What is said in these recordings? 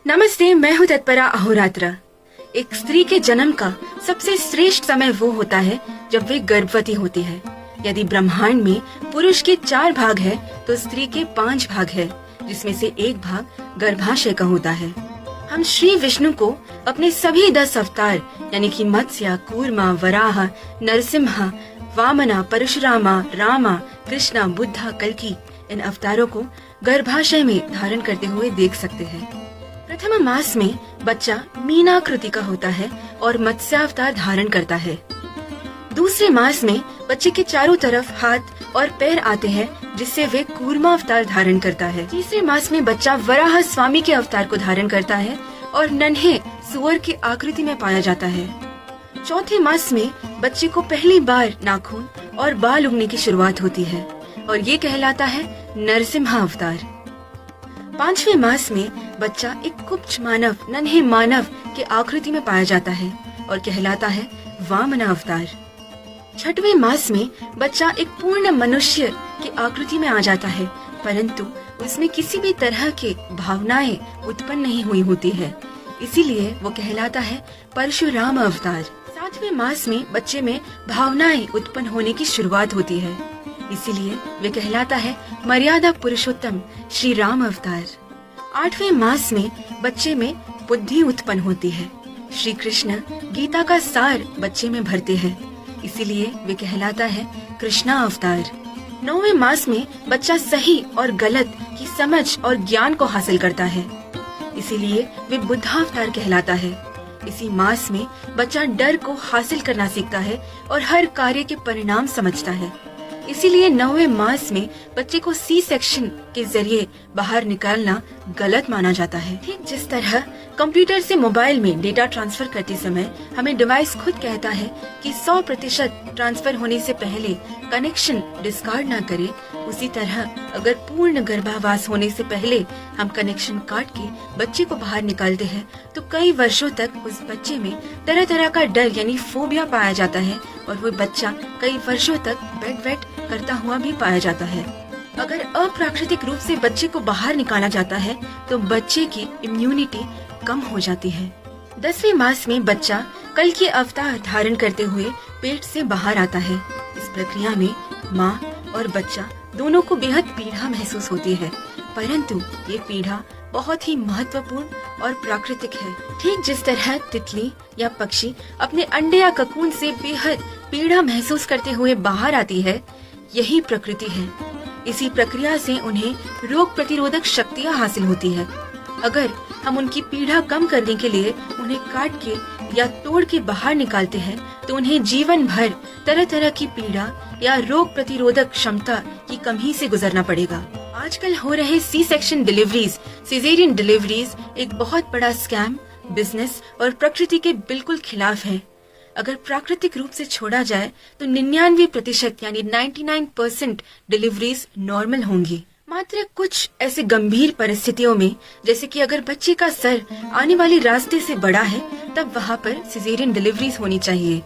नमस्ते, मैं हूँ तत्परा अहोरात्र। एक स्त्री के जन्म का सबसे श्रेष्ठ समय वो होता है जब वे गर्भवती होती है। यदि ब्रह्मांड में पुरुष के 4 भाग है तो स्त्री के 5 भाग है, जिसमें से एक भाग गर्भाशय का होता है। हम श्री विष्णु को अपने सभी 10 अवतार यानी कि मत्स्य, कूर्मा, वराह, नरसिम्हा, वामना, परशुरामा, रामा, कृष्णा, बुद्धा, कल्कि इन अवतारों को गर्भाशय में धारण करते हुए देख सकते हैं। प्रथम मास में बच्चा मीनाकृति का होता है और मत्स्यावतार धारण करता है। दूसरे मास में बच्चे के चारों तरफ हाथ और पैर आते हैं, जिससे वे कूर्मा अवतार धारण करता है। तीसरे मास में बच्चा वराह स्वामी के अवतार को धारण करता है और नन्हे सुअर की आकृति में पाया जाता है। चौथे मास में बच्चे को पहली बार नाखून और बाल उगने की शुरुआत होती है और ये कहलाता है नरसिम्हा अवतार। 5वें मास में बच्चा एक कुब्ज मानव, नन्हे मानव के आकृति में पाया जाता है और कहलाता है वामना अवतार। 6वें मास में बच्चा एक पूर्ण मनुष्य की आकृति में आ जाता है, परंतु उसमें किसी भी तरह के भावनाएं उत्पन्न नहीं हुई होती है, इसीलिए वो कहलाता है परशुराम अवतार। 7वें मास में बच्चे में भावनाएं उत्पन्न होने की शुरुआत होती है, इसीलिए वे कहलाता है मर्यादा पुरुषोत्तम श्री राम अवतार। 8वें मास में बच्चे में बुद्धि उत्पन्न होती है। श्री कृष्ण गीता का सार बच्चे में भरते हैं, इसीलिए वे कहलाता है कृष्णा अवतार। 9वें मास में बच्चा सही और गलत की समझ और ज्ञान को हासिल करता है, इसीलिए वे बुद्धावतार कहलाता है। इसी मास में बच्चा डर को हासिल करना सीखता है और हर कार्य के परिणाम समझता है, इसीलिए 9वें मास में बच्चे को सी सेक्शन के जरिए बाहर निकालना गलत माना जाता है। ठीक जिस तरह कंप्यूटर से मोबाइल में डेटा ट्रांसफर करते समय हमें डिवाइस खुद कहता है कि 100% ट्रांसफर होने से पहले कनेक्शन डिस्कार्ड ना करे, उसी तरह अगर पूर्ण गर्भावास होने से पहले हम कनेक्शन काट के बच्चे को बाहर निकालते हैं तो कई वर्षों तक उस बच्चे में तरह तरह का डर यानी फोबिया पाया जाता है और वो बच्चा कई वर्षों तक बेड वेट करता हुआ भी पाया जाता है। अगर अप्राकृतिक रूप से बच्चे को बाहर निकाला जाता है तो बच्चे की इम्यूनिटी कम हो जाती है। 10वें मास में बच्चा कल के अवतार धारण करते हुए पेट से बाहर आता है। इस प्रक्रिया में माँ और बच्चा दोनों को बेहद पीड़ा महसूस होती है, परंतु ये पीड़ा बहुत ही महत्वपूर्ण और प्राकृतिक है। ठीक जिस तरह तितली या पक्षी अपने अंडे या ककून से बेहद पीड़ा महसूस करते हुए बाहर आती है, यही प्रकृति है। इसी प्रक्रिया से उन्हें रोग प्रतिरोधक शक्तियाँ हासिल होती है। अगर हम उनकी पीड़ा कम करने के लिए उन्हें काट के या तोड़ के बाहर निकालते हैं तो उन्हें जीवन भर तरह तरह की पीड़ा या रोग प्रतिरोधक क्षमता की कमी से गुजरना पड़ेगा। आजकल हो रहे C section deliveries, caesarean deliveries एक बहुत बड़ा स्कैम, बिजनेस और प्रकृति के बिल्कुल खिलाफ है। अगर प्राकृतिक रूप से छोड़ा जाए तो 99% यानी 99% डिलीवरीज नॉर्मल होंगी। मात्र कुछ ऐसे गंभीर परिस्थितियों में, जैसे कि अगर बच्चे का सर आने वाले रास्ते से बड़ा है, तब वहाँ पर सिजेरियन डिलीवरीज होनी चाहिए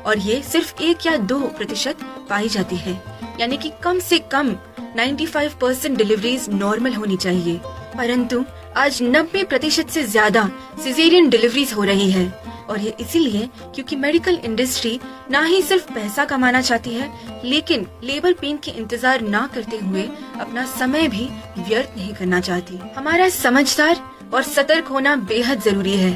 और ये सिर्फ 1 या 2% पाई जाती है, यानी कि कम से कम 95% डिलीवरीज नॉर्मल होनी चाहिए। परंतु आज 90% से ज्यादा सिजेरियन डिलीवरीज हो रही है और ये इसीलिए क्योंकि मेडिकल इंडस्ट्री ना ही सिर्फ पैसा कमाना चाहती है, लेकिन लेबर पेन के इंतजार ना करते हुए अपना समय भी व्यर्थ नहीं करना चाहती। हमारा समझदार और सतर्क होना बेहद जरूरी है।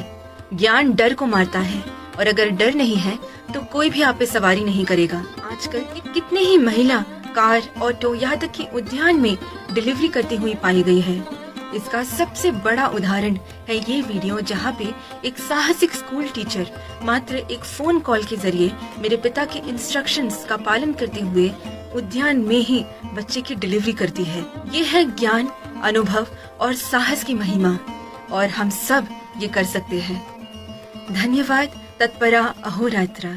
ज्ञान डर को मारता है और अगर डर नहीं है तो कोई भी आप पे सवारी नहीं करेगा। आजकल कितने ही महिला कार, ऑटो, यहाँ तक कि उद्यान में डिलीवरी करती हुई पाई गई है। इसका सबसे बड़ा उदाहरण है ये वीडियो, जहाँ पे एक साहसिक स्कूल टीचर मात्र एक फोन कॉल के जरिए मेरे पिता के इंस्ट्रक्शंस का पालन करते हुए उद्यान में ही बच्चे की डिलीवरी करती है। ये है ज्ञान, अनुभव और साहस की महिमा और हम सब ये कर सकते हैं। धन्यवाद। तत्परा अहोरात्र।